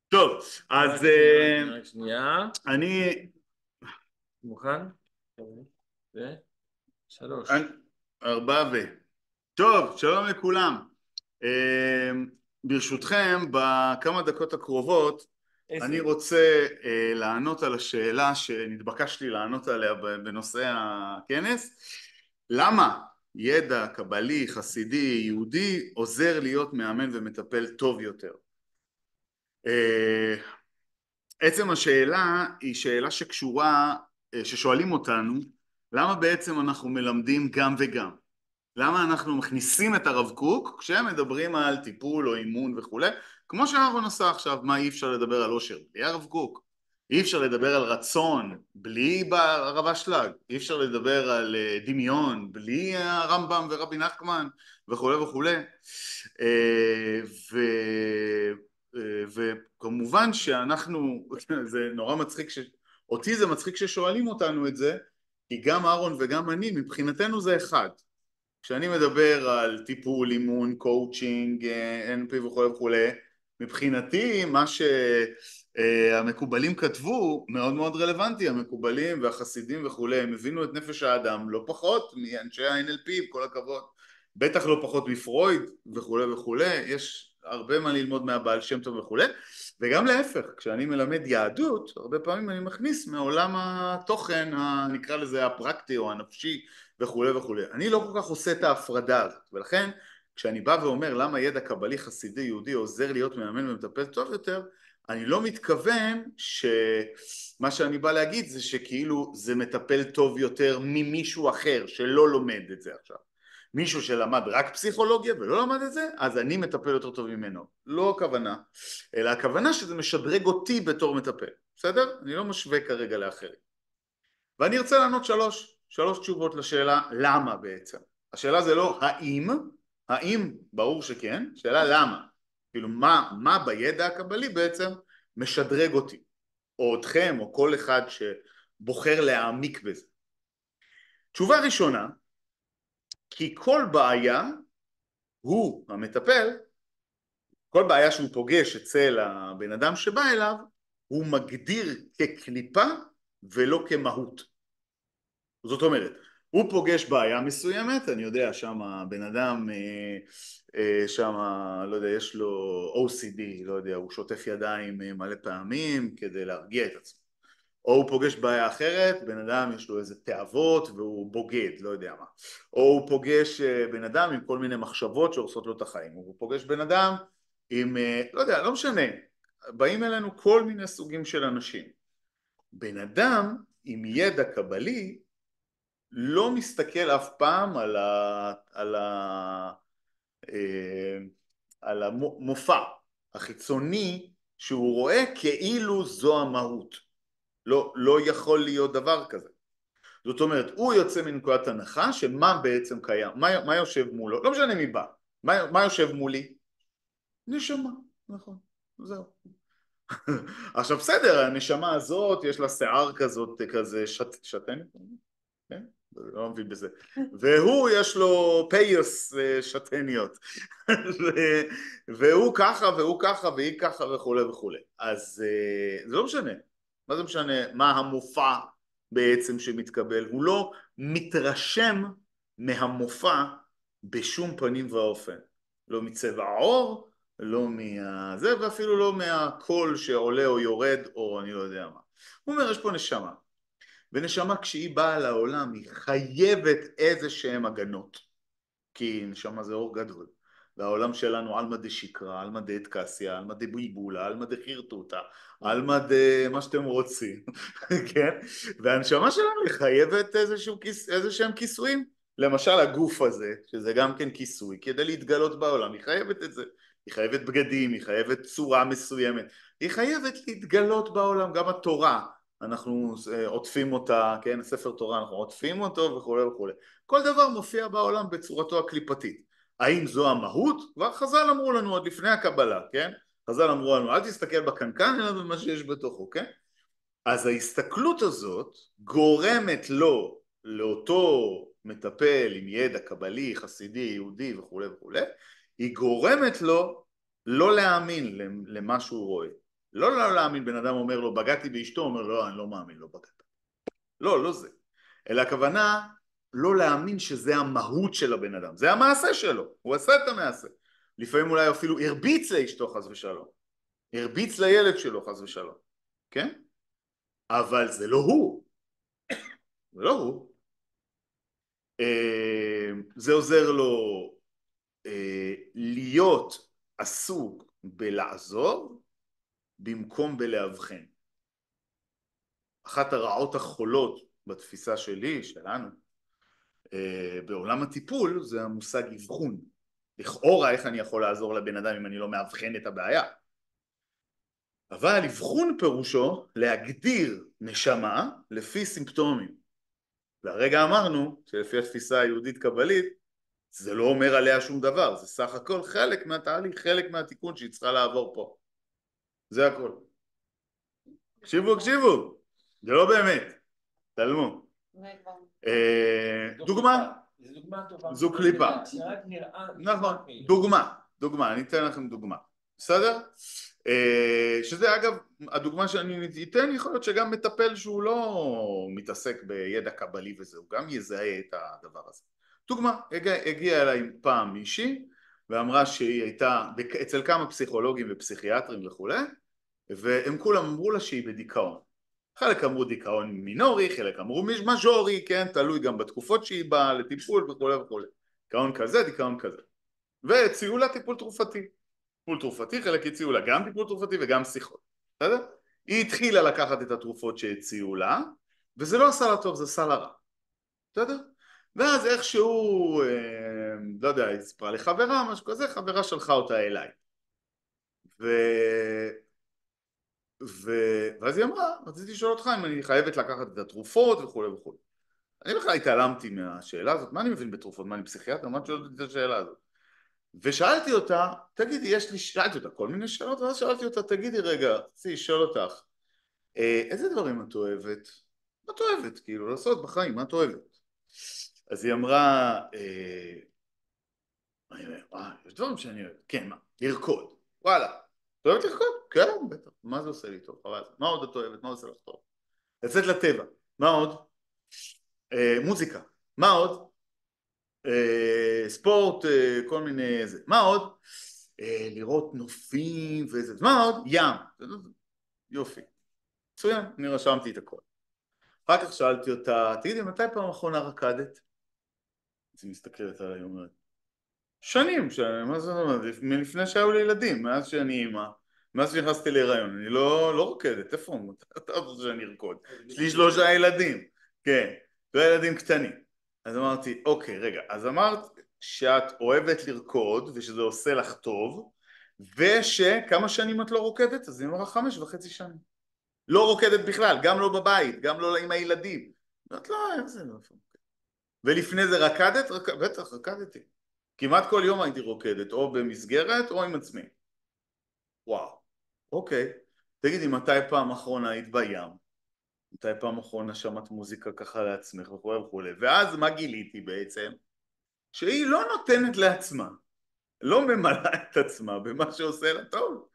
טוב, אז רק שנייה. אני... מוכן? ו... אני- שלוש. ארבעה טוב, שלום לכולם. ברשותכם, בכמה דקות הקרובות אני 10. רוצה לענות על השאלה שנתבקשתי לענות עליה בנושא הכנס. למה ידע קבלי, חסידי, יהודי עוזר להיות מאמן ומטפל טוב יותר? אה, עצם השאלה היא שאלה שקשורה, ששואלים אותנו, למה בעצם אנחנו מלמדים גם וגם? למה אנחנו מכניסים את הרב קוק כשהם מדברים על טיפול או אימון וכולי? כמו שאהרון עשה עכשיו, מה אי אפשר לדבר על עושר בלי הרב קוק? אי אפשר לדבר על רצון בלי הרב אשלג, אי אפשר לדבר על דמיון בלי הרמב"ם ורבי נחמן וכולי וכולי. אה, ו... וכמובן שאנחנו, זה נורא מצחיק, אותי זה מצחיק ששואלים אותנו את זה, כי גם אהרון וגם אני, מבחינתנו זה אחד. כשאני מדבר על טיפול, אימון, קואוצ'ינג, NP וכו' וכו', מבחינתי מה שהמקובלים כתבו מאוד מאוד רלוונטי, המקובלים והחסידים וכו', הם הבינו את נפש האדם לא פחות מאנשי ה-NLP, עם כל הכבוד, בטח לא פחות מפרויד וכו' וכו', יש הרבה מה ללמוד מהבעל שם טוב וכו', וגם להפך, כשאני מלמד יהדות, הרבה פעמים אני מכניס מעולם התוכן, נקרא לזה הפרקטי או הנפשי וכולי וכולי. אני לא כל כך עושה את ההפרדה הזאת, ולכן כשאני בא ואומר למה ידע קבלי חסידי יהודי עוזר להיות מאמן ומטפל טוב יותר, אני לא מתכוון שמה שאני בא להגיד זה שכאילו זה מטפל טוב יותר ממישהו אחר שלא לומד את זה עכשיו. מישהו שלמד רק פסיכולוגיה ולא למד את זה, אז אני מטפל יותר טוב ממנו. לא הכוונה, אלא הכוונה שזה משדרג אותי בתור מטפל. בסדר? אני לא משווה כרגע לאחרים. ואני ארצה לענות שלוש תשובות לשאלה למה בעצם. השאלה זה לא האם ברור שכן, שאלה למה. כאילו מה בידע הקבלי בעצם משדרג אותי, או אתכם, או כל אחד שבוחר להעמיק בזה. תשובה ראשונה, כי כל בעיה הוא המטפל, כל בעיה שהוא פוגש אצל הבן אדם שבא אליו, הוא מגדיר כקליפה ולא כמהות. זאת אומרת, הוא פוגש בעיה מסוימת, אני יודע, שם הבן אדם, שם, לא יודע, יש לו OCD, לא יודע, הוא שוטף ידיים מלא פעמים כדי להרגיע את עצמו. או הוא פוגש בעיה אחרת, בן אדם יש לו איזה תאוות והוא בוגד, לא יודע מה. או הוא פוגש בן אדם עם כל מיני מחשבות שהורסות לו את החיים. או הוא פוגש בן אדם עם, לא יודע, לא משנה, באים אלינו כל מיני סוגים של אנשים. בן אדם עם ידע קבלי לא מסתכל אף פעם אה, על המופע החיצוני שהוא רואה כאילו זו המהות. לא יכול להיות דבר כזה. זאת אומרת, הוא יוצא מנקודת הנחה שמה בעצם קיים, מה יושב מולו, לא משנה מי בא, מה יושב מולי? נשמה, נכון, זהו. עכשיו בסדר, הנשמה הזאת יש לה שיער כזאת, כזה שתן, כן? לא מבין בזה. והוא יש לו פייס שתניות. והוא ככה והוא ככה והיא ככה וכולי וכולי. אז זה לא משנה. מה זה משנה? מה המופע בעצם שמתקבל? הוא לא מתרשם מהמופע בשום פנים ואופן. לא מצבע העור, לא מהזה, ואפילו לא מהקול שעולה או יורד או אני לא יודע מה. הוא אומר יש פה נשמה. ונשמה כשהיא באה לעולם היא חייבת איזה שהם הגנות, כי נשמה זה אור גדול, והעולם שלנו עלמא דשקרא, עלמא דאטקסיא, עלמא דבולבולה, עלמא דחרטוטה, עלמא מה שאתם רוצים, כן? והנשמה שלנו היא חייבת איזה שהם כיסויים, למשל הגוף הזה, שזה גם כן כיסוי, כדי להתגלות בעולם, היא חייבת את זה, היא חייבת בגדים, היא חייבת צורה מסוימת, היא חייבת להתגלות בעולם, גם התורה, אנחנו עוטפים אותה, כן, ספר תורה, אנחנו עוטפים אותו וכו' וכו'. כל דבר מופיע בעולם בצורתו הקליפתית. האם זו המהות? כבר חז"ל אמרו לנו עוד לפני הקבלה, כן? חז"ל אמרו לנו, אל תסתכל בקנקן אלא במה שיש בתוכו, כן? אז ההסתכלות הזאת גורמת לו, לאותו מטפל עם ידע קבלי, חסידי, יהודי וכו' וכו', היא גורמת לו לא להאמין למה שהוא רואה. לא להאמין, בן אדם אומר לו, בגעתי באשתו, אומר לא, אני לא מאמין, לא בגעת. לא, לא זה. אלא הכוונה, לא להאמין שזה המהות של הבן אדם, זה המעשה שלו, הוא עשה את המעשה. לפעמים אולי אפילו הרביץ לאשתו חס ושלום, הרביץ לילד שלו חס ושלום, כן? אבל זה לא הוא, זה לא הוא. זה עוזר לו להיות עסוק בלעזור במקום בלהבחן. אחת הרעות החולות בתפיסה שלי, שלנו, בעולם הטיפול, זה המושג אבחון. לכאורה איך אני יכול לעזור לבן אדם אם אני לא מאבחן את הבעיה. אבל אבחון פירושו להגדיר נשמה לפי סימפטומים. והרגע אמרנו שלפי התפיסה היהודית קבלית זה לא אומר עליה שום דבר, זה סך הכל חלק מהתהליך, חלק מהתיקון שהיא צריכה לעבור פה. זה הכל. הקשיבו, זה לא באמת, תלמו. דוגמה, זו קליפה. נכון, דוגמה, אני אתן לכם דוגמה, בסדר? שזה אגב, הדוגמה שאני אתן יכול להיות שגם מטפל שהוא לא מתעסק בידע קבלי וזה, הוא גם יזהה את הדבר הזה. דוגמה, הגיעה אליי פעם מישהי ואמרה שהיא הייתה אצל כמה פסיכולוגים ופסיכיאטרים וכו', והם כולם אמרו לה שהיא בדיכאון. חלק אמרו דיכאון מינורי, חלק אמרו מז'ורי, כן, תלוי גם בתקופות שהיא באה לטיפול וכו' וכו'. דיכאון כזה, דיכאון כזה. והציעו לה טיפול תרופתי. טיפול תרופתי, חלק הציעו לה גם טיפול תרופתי וגם שיחות. בסדר? היא התחילה לקחת את התרופות שהציעו לה, וזה לא עשה לה טוב, זה עשה לה רע. בסדר? ואז איכשהו, לא יודע, היא סיפרה לחברה, משהו כזה, חברה שלחה אותה אליי. ואז היא אמרה, רציתי לשאול אותך אם אני חייבת לקחת את התרופות וכו' וכו'. אני בכלל התעלמתי מהשאלה הזאת, מה אני מבין בתרופות, מה אני פסיכיאטר, מה את שואלת את השאלה הזאת? ושאלתי אותה, תגידי, שאלתי אותה כל מיני שאלות, ואז שאלתי אותה, תגידי רגע, רציתי לשאול אותך, איזה דברים את אוהבת? מה את אוהבת, כאילו, לעשות בחיים, מה את אוהבת? אז היא אמרה, יש דברים שאני אוהבת, כן, מה? לרקוד, וואלה. את אוהבת לרקוד? כן, בטח. מה זה עושה לי טוב? חבל. מה עוד את אוהבת? מה עושה לך טוב? לצאת לטבע. מה עוד? מוזיקה. מה עוד? ספורט, כל מיני זה. מה עוד? לראות נופים וזה. מה עוד? ים. יופי. מצוין, אני רשמתי את הכל. אחר כך שאלתי אותה, תגידי, מתי פעם אחרונה רקדת? אז היא מסתכלת עליי, אומרת, שנים, מה זה אומר? מלפני שהיו לי ילדים, מאז שאני אימא, מאז שנכנסתי להיריון, אני לא רוקדת, איפה? אתה רוצה שאני ארקוד? יש לי 3 ילדים, כן, 2 ילדים קטנים. אז אמרתי, אוקיי, רגע, אז אמרת שאת אוהבת לרקוד ושזה עושה לך טוב, ושכמה שנים את לא רוקדת? אז היא אמרה 5.5 שנים. לא רוקדת בכלל, גם לא בבית, גם לא עם הילדים. אמרת, לא, איך זה לא? ולפני זה רקדת? בטח, רקדתי. כמעט כל יום הייתי רוקדת, או במסגרת או עם עצמי. וואו, אוקיי. תגידי, מתי פעם אחרונה היית בים? מתי פעם אחרונה שמעת מוזיקה ככה לעצמך וכו' וכו'. ואז מה גיליתי בעצם? שהיא לא נותנת לעצמה, לא ממלאה את עצמה במה שעושה לה טוב.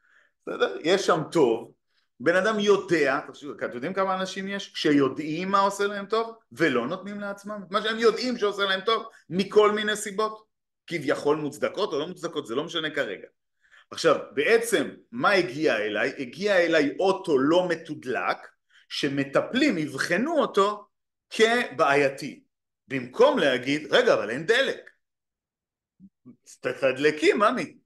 בסדר? יש שם טוב, בן אדם יודע, אתם יודעים כמה אנשים יש שיודעים מה עושה להם טוב ולא נותנים לעצמם? מה שהם יודעים שעושה להם טוב מכל מיני סיבות. כביכול מוצדקות או לא מוצדקות, זה לא משנה כרגע. עכשיו, בעצם מה הגיע אליי? הגיע אליי אוטו לא מתודלק, שמטפלים יבחנו אותו כבעייתי. במקום להגיד, רגע, אבל אין דלק. תדלקי, ממי.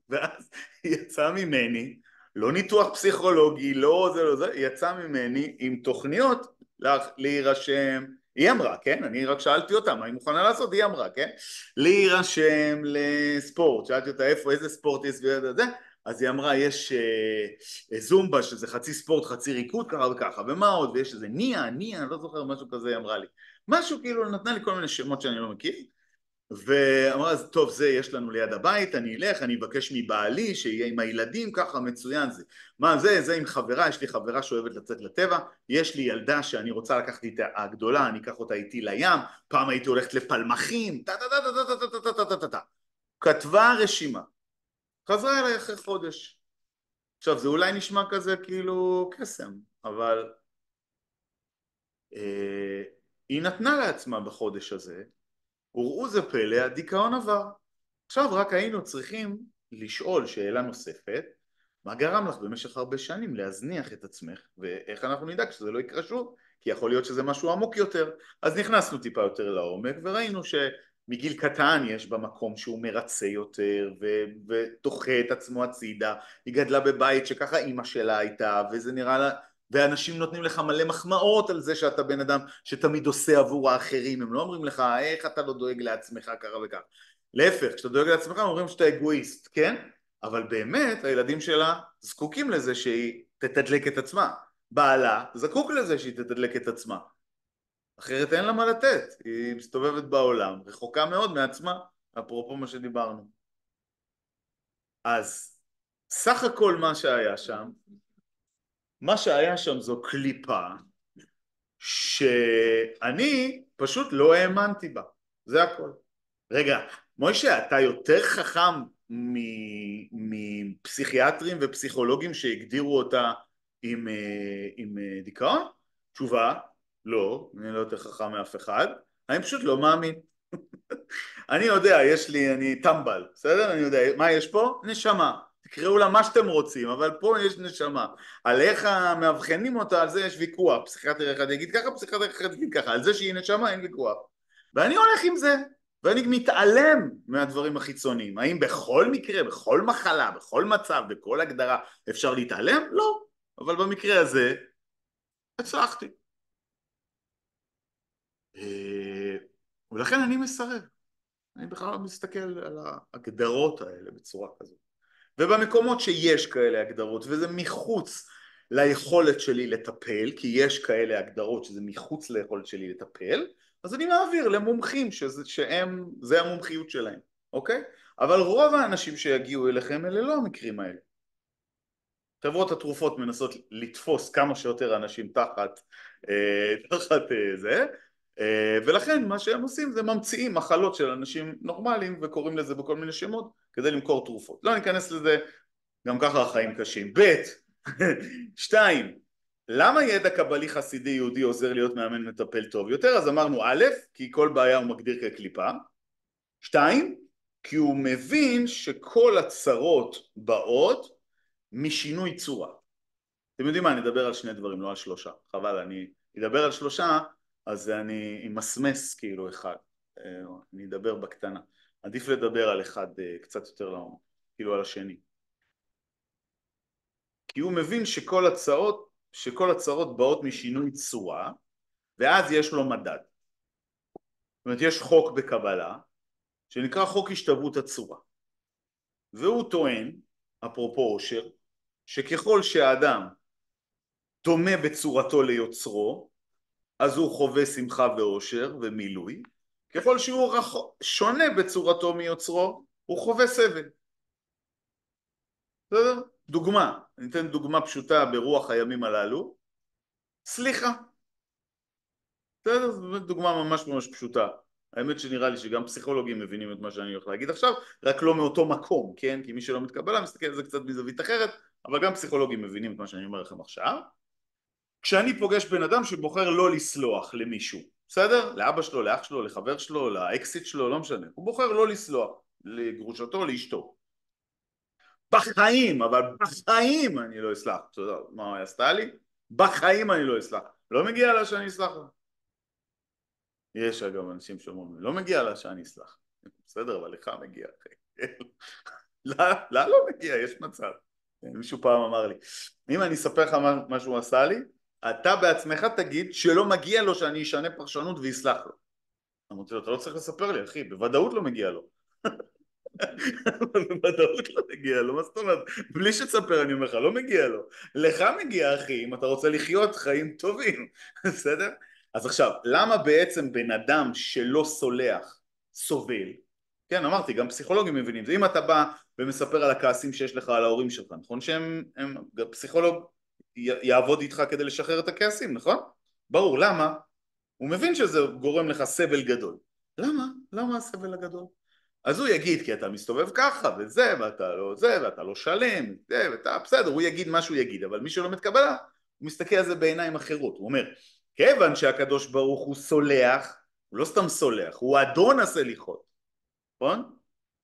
ואז יצא ממני, לא ניתוח פסיכולוגי, לא זה, לא זה, יצא ממני עם תוכניות להירשם, היא אמרה, כן? אני רק שאלתי אותה, מה היא מוכנה לעשות? היא אמרה, כן? להירשם לספורט, שאלתי אותה איפה, איזה ספורט יש וזה, אז היא אמרה, יש זומבה, שזה חצי ספורט, חצי ריקוד, ככה וככה, ומה עוד? ויש איזה ניה, אני לא זוכר, משהו כזה, היא אמרה לי. משהו כאילו, נתנה לי כל מיני שמות שאני לא מכיר, ואמרה, אז טוב, זה יש לנו ליד הבית, אני אלך, אני אבקש מבעלי שיהיה עם הילדים, ככה מצוין זה. מה זה עם חברה, יש לי חברה שאוהבת לצאת לטבע, יש לי ילדה שאני רוצה לקחת איתה הגדולה, אני אקח אותה איתי לים, פעם הייתי הולכת לפלמחים, כתבה רשימה, חזרה אליי אחרי חודש, עכשיו זה אולי נשמע כזה כאילו קסם, אבל היא נתנה לעצמה בחודש הזה, וראו זה פלא, הדיכאון עבר. עכשיו רק היינו צריכים לשאול שאלה נוספת, מה גרם לך במשך הרבה שנים להזניח את עצמך, ואיך אנחנו נדאג שזה לא יקרה שוב, כי יכול להיות שזה משהו עמוק יותר. אז נכנסנו טיפה יותר לעומק וראינו שמגיל קטן יש בה מקום שהוא מרצה יותר ודוחה את עצמו הצידה. היא גדלה בבית שככה אימא שלה הייתה, וזה נראה לה, ואנשים נותנים לך מלא מחמאות על זה שאתה בן אדם שתמיד עושה עבור האחרים, הם לא אומרים לך איך אתה לא דואג לעצמך ככה וכך. להפך, כשאתה דואג לעצמך אומרים שאתה אגואיסט, כן? אבל באמת הילדים שלה זקוקים לזה שהיא תתדלק את עצמה. בעלה זקוק לזה שהיא תתדלק את עצמה. אחרת אין לה מה לתת. היא מסתובבת בעולם, רחוקה מאוד מעצמה, אפרופו מה שדיברנו. אז סך הכל מה שהיה שם זו קליפה שאני פשוט לא האמנתי בה. זה הכל. רגע, מוישה, אתה יותר חכם מפסיכיאטרים ופסיכולוגים שהגדירו אותה עם דיכאון? תשובה, לא, אני לא יותר חכם מאף אחד, אני פשוט לא מאמין. אני יודע, אני טמבל, בסדר? אני יודע, מה יש פה? נשמה. תקראו לה מה שאתם רוצים, אבל פה יש נשמה. על איך המאבחנים אותה, על זה יש ויכוח. פסיכיאטר אחד יגיד ככה, פסיכיאטר אחד יגיד ככה. על זה שהיא נשמה אין ויכוח. ואני הולך עם זה. ואני מתעלם מהדברים החיצוניים. האם בכל מקרה, בכל מחלה, בכל מצב, בכל הגדרה אפשר להתעלם? לא. אבל במקרה הזה הצלחתי. ולכן אני מסרב. אני בכלל לא מסתכל על ההגדרות האלה בצורה כזאת. ובמקומות שיש כאלה הגדרות, וזה מחוץ ליכולת שלי לטפל, כי יש כאלה הגדרות שזה מחוץ ליכולת שלי לטפל, אז אני מעביר למומחים שזה המומחיות שלהם, אוקיי? אבל רוב האנשים שיגיעו אליכם אלה לא המקרים האלה. חברות התרופות מנסות לתפוס כמה שיותר אנשים תחת זה, ולכן מה שהם עושים זה ממציאים מחלות של אנשים נורמליים וקוראים לזה בכל מיני שמות כדי למכור תרופות. לא ניכנס לזה, גם ככה החיים קשים. ב' 2. למה ידע קבלי חסידי יהודי עוזר להיות מאמן מטפל טוב יותר? אז אמרנו א', כי כל בעיה הוא מגדיר כקליפה. 2. כי הוא מבין שכל הצרות באות משינוי צורה. אתם יודעים מה, אני אדבר על שני דברים, לא על שלושה. חבל, אני אדבר על שלושה, אז אני אמסמס כאילו אחד. אני אדבר בקטנה. עדיף לדבר על אחד קצת יותר לעומק, כאילו על השני. כי הוא מבין שכל הצרות באות משינוי צורה, ואז יש לו מדד. זאת אומרת, יש חוק בקבלה, שנקרא חוק השתוות הצורה. והוא טוען, אפרופו עושר, שככל שהאדם דומה בצורתו ליוצרו, אז הוא חווה שמחה ואושר ומילוי, ככל שהוא שונה בצורתו מיוצרו, הוא חווה סבל. בסדר? דוגמה, אני אתן דוגמה פשוטה ברוח הימים הללו, סליחה. בסדר? זו באמת דוגמה ממש ממש פשוטה. האמת שנראה לי שגם פסיכולוגים מבינים את מה שאני הולך להגיד עכשיו, רק לא מאותו מקום, כן? כי מי שלא מתקבל מסתכל על זה קצת מזווית אחרת, אבל גם פסיכולוגים מבינים את מה שאני אומר לכם עכשיו. כשאני פוגש בן אדם שבוחר לא לסלוח למישהו, בסדר? לאבא שלו, לאח שלו, לחבר שלו, לאקסיט שלו, לא משנה. הוא בוחר לא לסלוח לגרושתו, לאשתו. בחיים, אבל בחיים אני לא אסלח. אתה יודע מה עשתה לי? בחיים אני לא אסלח. לא מגיע לה שאני אסלח לה. יש אגב אנשים שאומרים, לא מגיע לה שאני אסלח. בסדר, אבל לך מגיע, אחי. לה לא מגיע, יש מצב. מישהו פעם אמר לי, אם אני אספר לך מה שהוא עשה לי, אתה בעצמך תגיד שלא מגיע לו שאני אשנה פרשנות ויסלח לו. אמרתי לו, אתה לא צריך לספר לי, אחי, בוודאות לא מגיע לו. בוודאות לא מגיע לו, מה זאת אומרת? בלי שתספר אני אומר לך, לא מגיע לו. לך מגיע, אחי, אם אתה רוצה לחיות חיים טובים, בסדר? אז עכשיו, למה בעצם בן אדם שלא סולח סובל? כן, אמרתי, גם פסיכולוגים מבינים זה. אם אתה בא ומספר על הכעסים שיש לך על ההורים שלך, נכון פסיכולוג יעבוד איתך כדי לשחרר את הכעסים, נכון? ברור, למה? הוא מבין שזה גורם לך סבל גדול. למה? למה הסבל הגדול? אז הוא יגיד כי אתה מסתובב ככה וזה ואתה לא זה ואתה לא שלם זה, ואתה בסדר, הוא יגיד מה שהוא יגיד, אבל מי שלומד קבלה הוא מסתכל על זה בעיניים אחרות. הוא אומר כיוון שהקדוש ברוך הוא סולח, הוא לא סתם סולח, הוא אדון הסליחות, נכון?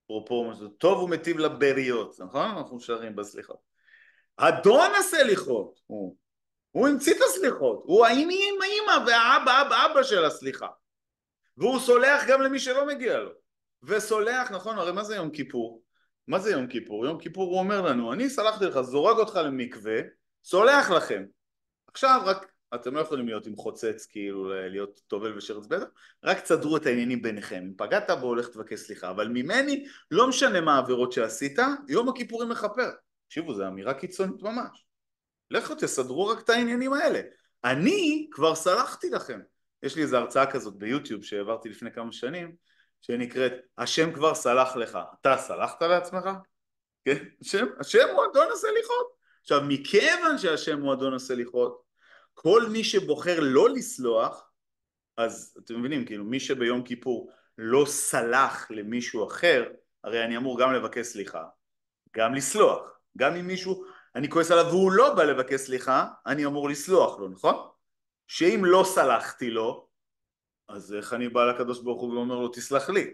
אפרופו טוב ומטיב לבריות, נכון? אנחנו שרים בסליחות. אדון הסליחות, הוא המציא את הסליחות, הוא האמא והאבא אבא אבא של הסליחה, והוא סולח גם למי שלא מגיע לו, וסולח, נכון? הרי מה זה יום כיפור? מה זה יום כיפור? יום כיפור הוא אומר לנו, אני סלחתי לך, זורק אותך למקווה, סולח לכם. עכשיו רק, אתם לא יכולים להיות עם חוצץ, כאילו להיות טובל ושרץ בטח, רק תסדרו את העניינים ביניכם. אם פגעת בו הולך תבקש סליחה, אבל ממני לא משנה מה העבירות שעשית, יום הכיפורים מכפר. תקשיבו, זו אמירה קיצונית ממש. לכו תסדרו רק את העניינים האלה. אני כבר סלחתי לכם. יש לי איזו הרצאה כזאת ביוטיוב שהעברתי לפני כמה שנים, שנקראת השם כבר סלח לך. אתה סלחת לעצמך? כן? השם הוא אדון הסליחות. עכשיו, מכיוון שהשם הוא אדון הסליחות, כל מי שבוחר לא לסלוח, אז אתם מבינים, כאילו מי שביום כיפור לא סלח למישהו אחר, הרי אני אמור גם לבקש סליחה, גם לסלוח. גם אם מישהו, אני כועס עליו והוא לא בא לבקש סליחה, אני אמור לסלוח לו, נכון? שאם לא סלחתי לו, אז איך אני בא לקדוש ברוך הוא ואומר לו תסלח לי?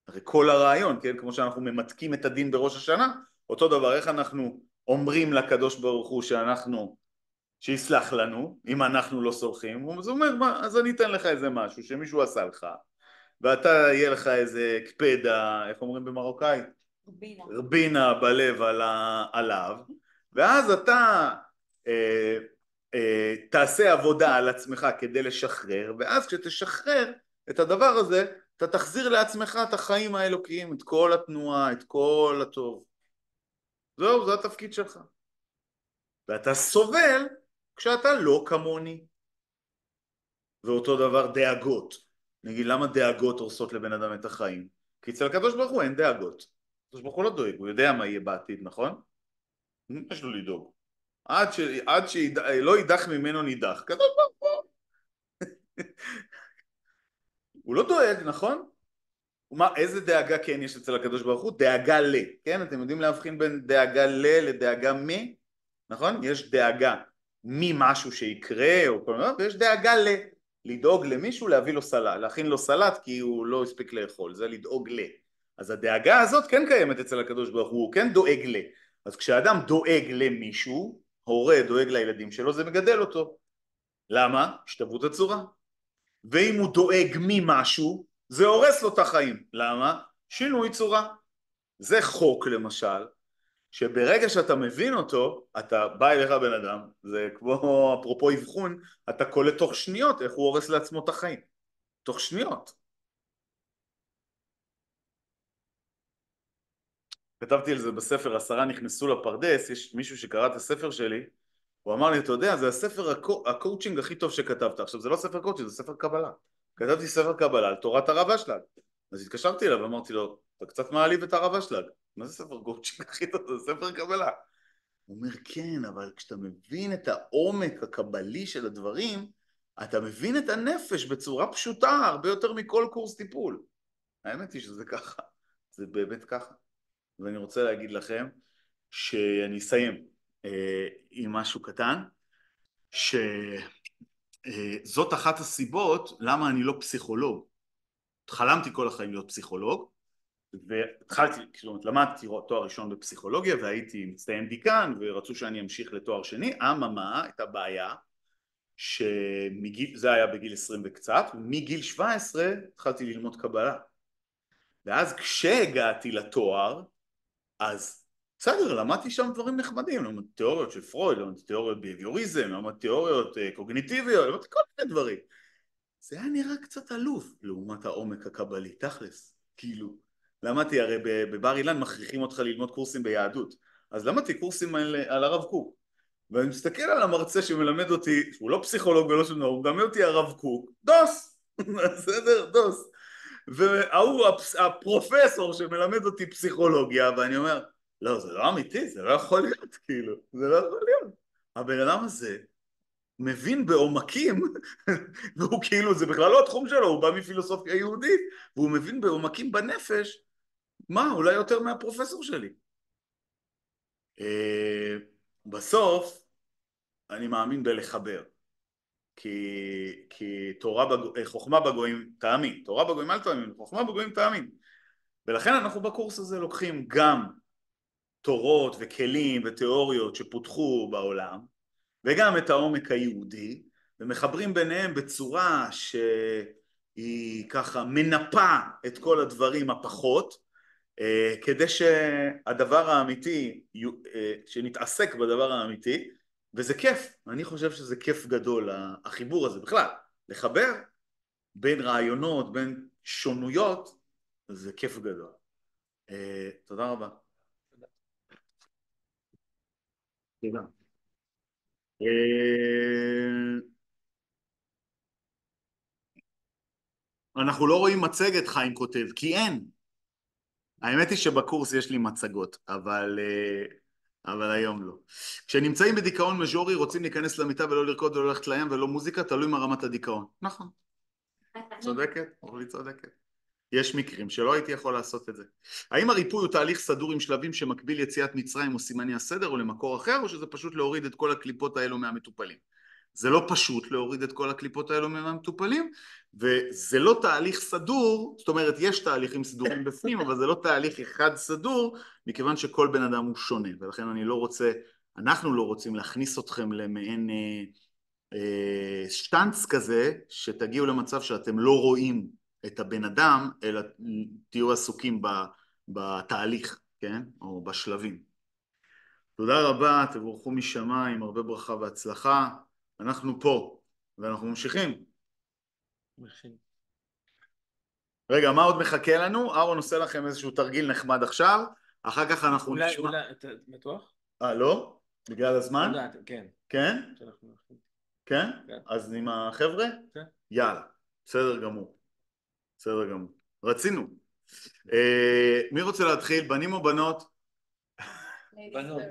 הרי כל הרעיון, כן? כמו שאנחנו ממתקים את הדין בראש השנה, אותו דבר, איך אנחנו אומרים לקדוש ברוך הוא שיסלח לנו, אם אנחנו לא סולחים, אז הוא אומר, מה, אז אני אתן לך איזה משהו שמישהו עשה לך, ואתה יהיה לך איזה קפדה, איך אומרים במרוקאית? רבינה בלב עליו, ואז אתה תעשה עבודה על עצמך כדי לשחרר, ואז כשתשחרר את הדבר הזה, אתה תחזיר לעצמך את החיים האלוקיים, את כל התנועה, את כל הטוב. זהו, זה התפקיד שלך. ואתה סובל כשאתה לא כמוני. ואותו דבר דאגות. נגיד, למה דאגות הורסות לבן אדם את החיים? כי אצל הקדוש ברוך הוא אין דאגות. הקדוש ברוך הוא לא דואג, הוא יודע מה יהיה בעתיד, נכון? יש לו לדאוג. עד שלא יידח ממנו נידח. הקדוש ברוך הוא. הוא לא דואג, נכון? איזה דאגה כן יש אצל הקדוש ברוך הוא? דאגה ל. כן? אתם יודעים להבחין בין דאגה לדאגה מ? נכון? יש דאגה ממשהו שיקרה או כל דבר, ויש דאגה לדאוג למישהו, להביא לו סלט, להכין לו סלט כי הוא לא הספיק לאכול, זה לדאוג ל. אז הדאגה הזאת כן קיימת אצל הקדוש ברוך הוא, הוא כן דואג ל. אז כשאדם דואג למישהו, הורה דואג לילדים שלו, זה מגדל אותו. למה? השתוות הצורה. ואם הוא דואג ממשהו, זה הורס לו את החיים. למה? שינוי צורה. זה חוק למשל, שברגע שאתה מבין אותו, אתה בא אליך בן אדם, זה כמו אפרופו אבחון, אתה קולט תוך שניות איך הוא הורס לעצמו את החיים. תוך שניות. כתבתי על זה בספר 10 נכנסו לפרדס, יש מישהו שקרא את הספר שלי, הוא אמר לי, אתה יודע, זה הספר הקואוצ'ינג הכי טוב שכתבת. עכשיו, זה לא ספר קואוצ'ינג, זה ספר קבלה. כתבתי ספר קבלה על תורת הרב אשלג. אז התקשרתי אליו ואמרתי לו, אתה קצת מעליב את הרב אשלג. מה זה ספר קואוצ'ינג הכי טוב? זה ספר קבלה. הוא אומר, כן, אבל כשאתה מבין את העומק הקבלי של הדברים, אתה מבין את הנפש בצורה פשוטה, הרבה יותר מכל קורס טיפול. האמת היא שזה ככה. זה באמת ככה. ואני רוצה להגיד לכם שאני אסיים עם משהו קטן, שזאת אחת הסיבות למה אני לא פסיכולוג. חלמתי כל החיים להיות פסיכולוג, והתחלתי, כאילו, למדתי תואר ראשון בפסיכולוגיה והייתי מצטיין דיקן ורצו שאני אמשיך לתואר שני. אממה, הייתה בעיה שזה היה בגיל 20 וקצת, ומגיל 17 התחלתי ללמוד קבלה. ואז כשהגעתי לתואר, אז בסדר, למדתי שם דברים נחמדים, למדתי תיאוריות של פרויד, למדתי תיאוריות ביביוריזם, למדתי תיאוריות קוגניטיביות, למדתי כל מיני דברים. זה היה נראה קצת עלוב לעומת העומק הקבלי, תכלס, כאילו. למדתי, הרי בבר אילן מכריחים אותך ללמוד קורסים ביהדות, אז למדתי קורסים על הרב קוק, ואני מסתכל על המרצה שמלמד אותי, שהוא לא פסיכולוג ולא שום דבר, הוא מלמד אותי הרב קוק, דוס, בסדר? דוס. והוא הפרופסור שמלמד אותי פסיכולוגיה, ואני אומר, לא, זה לא אמיתי, זה לא יכול להיות, כאילו, זה לא יכול להיות. הבן אדם הזה מבין בעומקים, והוא כאילו, זה בכלל לא התחום שלו, הוא בא מפילוסופיה יהודית, והוא מבין בעומקים בנפש, מה, אולי יותר מהפרופסור שלי. בסוף, אני מאמין בלחבר. כי חוכמה בגויים תאמין, תורה בגויים אל תאמין, חוכמה בגויים תאמין. ולכן אנחנו בקורס הזה לוקחים גם תורות וכלים ותיאוריות שפותחו בעולם, וגם את העומק היהודי, ומחברים ביניהם בצורה שהיא ככה מנפה את כל הדברים הפחות, כדי שהדבר האמיתי, שנתעסק בדבר האמיתי, וזה כיף, אני חושב שזה כיף גדול, החיבור הזה בכלל, לחבר בין רעיונות, בין שונויות, זה כיף גדול. תודה רבה. תודה. אנחנו לא רואים מצגת, חיים כותב, כי אין. האמת היא שבקורס יש לי מצגות, אבל היום לא. כשנמצאים בדיכאון מז'ורי, רוצים להיכנס למיטה ולא לרקוד ולא ללכת לים ולא מוזיקה, תלוי מה רמת הדיכאון. נכון. צודקת, אורלי צודקת. יש מקרים שלא הייתי יכול לעשות את זה. האם הריפוי הוא תהליך סדור עם שלבים שמקביל יציאת מצרים או סימני הסדר או למקור אחר, או שזה פשוט להוריד את כל הקליפות האלו מהמטופלים? זה לא פשוט להוריד את כל הקליפות האלו מהמטופלים, וזה לא תהליך סדור, זאת אומרת יש תהליכים סדורים בפנים, אבל זה לא תהליך אחד סדור, מכיוון שכל בן אדם הוא שונה, ולכן אנחנו לא רוצים להכניס אתכם למעין שטנץ כזה, שתגיעו למצב שאתם לא רואים את הבן אדם, אלא תהיו עסוקים בתהליך, כן? או בשלבים. תודה רבה, תבורכו משמיים, הרבה ברכה והצלחה. אנחנו פה, ואנחנו ממשיכים. רגע, מה עוד מחכה לנו? אהרון עושה לכם איזשהו תרגיל נחמד עכשיו, אחר כך אנחנו נשמע... אולי, אתה בטוח? לא? בגלל הזמן? כן. כן? כן? כן. אז עם החבר'ה? כן. יאללה, בסדר גמור. בסדר גמור. רצינו. מי רוצה להתחיל? בנים או בנות? בנות.